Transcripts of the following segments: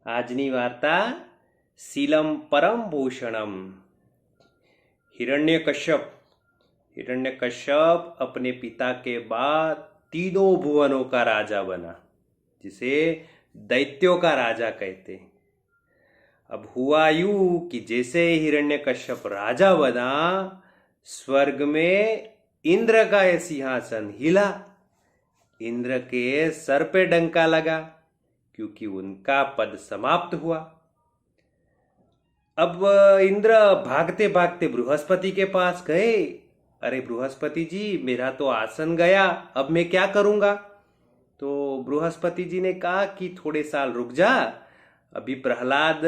આજની વાર્તા शीलम परम भूषणम। हिरण्यकश्यप अपने पिता के बाद तीनों भुवनों का राजा बना, जिसे दैत्यों का राजा कहते हैं। अब हुआ यूं कि जैसे हिरण्यकश्यप राजा बना, स्वर्ग में इंद्र का यह सिंहासन हिला। इंद्र के सर पे डंका लगा, क्योंकि उनका पद समाप्त हुआ। अब इंद्र भागते भागते बृहस्पति के पास गए। अरे बृहस्पति जी, मेरा तो आसन गया, अब मैं क्या करूंगा? तो बृहस्पति जी ने कहा कि थोड़े साल रुक जा। अभी प्रहलाद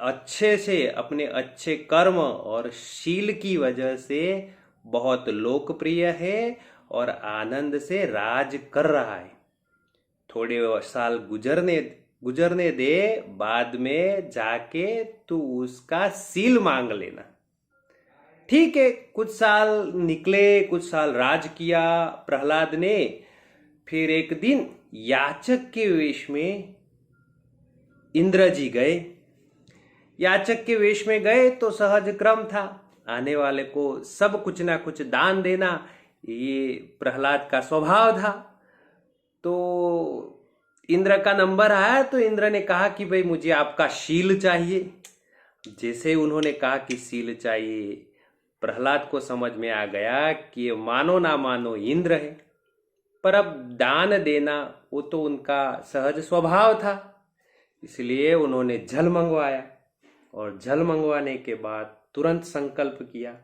अच्छे से अपने अच्छे कर्म और शील की वजह से बहुत लोकप्रिय है और आनंद से राज कर रहा है। थोड़े साल गुजरने दे, बाद में जाके तू उसका सील मांग लेना। ठीक है, कुछ साल निकले, कुछ साल राज किया प्रहलाद ने। फिर एक दिन याचक के वेश में इंद्र जी गए। याचक के वेश में गए तो सहज क्रम था, आने वाले को सब कुछ ना कुछ दान देना, ये प्रहलाद का स्वभाव था। तो इंद्र का नंबर आया तो इंद्र ने कहा कि भाई मुझे आपका शील चाहिए। जैसे उन्होंने कहा कि शील चाहिए, प्रहलाद को समझ में आ गया कि ये मानो ना मानो इंद्र है, पर अब दान देना वो तो उनका सहज स्वभाव था। इसलिए उन्होंने जल मंगवाया और जल मंगवाने के बाद तुरंत संकल्प किया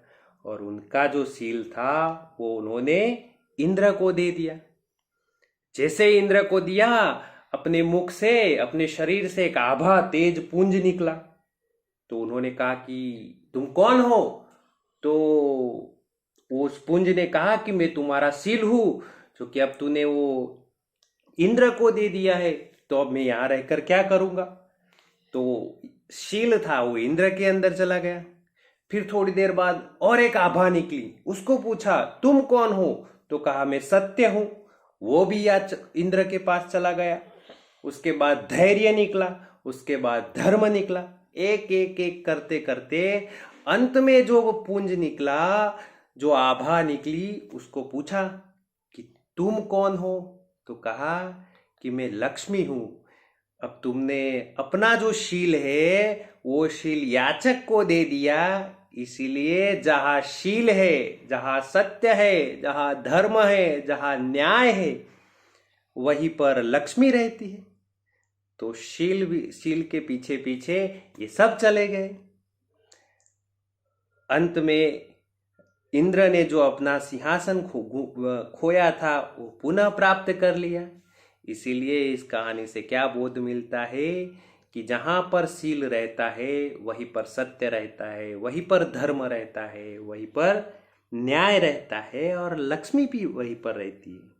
और उनका जो शील था वो उन्होंने इंद्र को दे दिया। जैसे इंद्र को दिया, अपने मुख से, अपने शरीर से एक आभा तेज पुंज निकला। तो उन्होंने कहा कि तुम कौन हो? तो उस पुंज ने कहा कि मैं तुम्हारा शील हूं, जो कि अब तूने वो इंद्र को दे दिया है, तो अब मैं यहां रहकर क्या करूंगा? तो शील था वो इंद्र के अंदर चला गया। फिर थोड़ी देर बाद और एक आभा निकली, उसको पूछा तुम कौन हो? तो कहा मैं सत्य हूं, वो भी इंद्र के पास चला गया। उसके बाद धैर्य निकला, उसके बाद धर्म निकला। एक एक एक करते करते अंत में जो वो पुंज निकला, जो आभा निकली, उसको पूछा कि तुम कौन हो? तो कहा कि मैं लक्ष्मी हूं। अब तुमने अपना जो शील है वो शील याचक को दे दिया, इसीलिए जहां शील है, जहां सत्य है, जहां धर्म है, जहां न्याय है, वहीं पर लक्ष्मी रहती है। तो शील के पीछे पीछे ये सब चले गए। अंत में इंद्र ने जो अपना सिंहासन खोया था वो पुनः प्राप्त कर लिया। इसीलिए इस कहानी से क्या बोध मिलता है कि जहां पर शील रहता है वहीं पर सत्य रहता है, वहीं पर धर्म रहता है, वहीं पर न्याय रहता है और लक्ष्मी भी वहीं पर रहती है।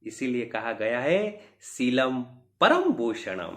इसीलिए कहा गया है शीलम परम भूषणम।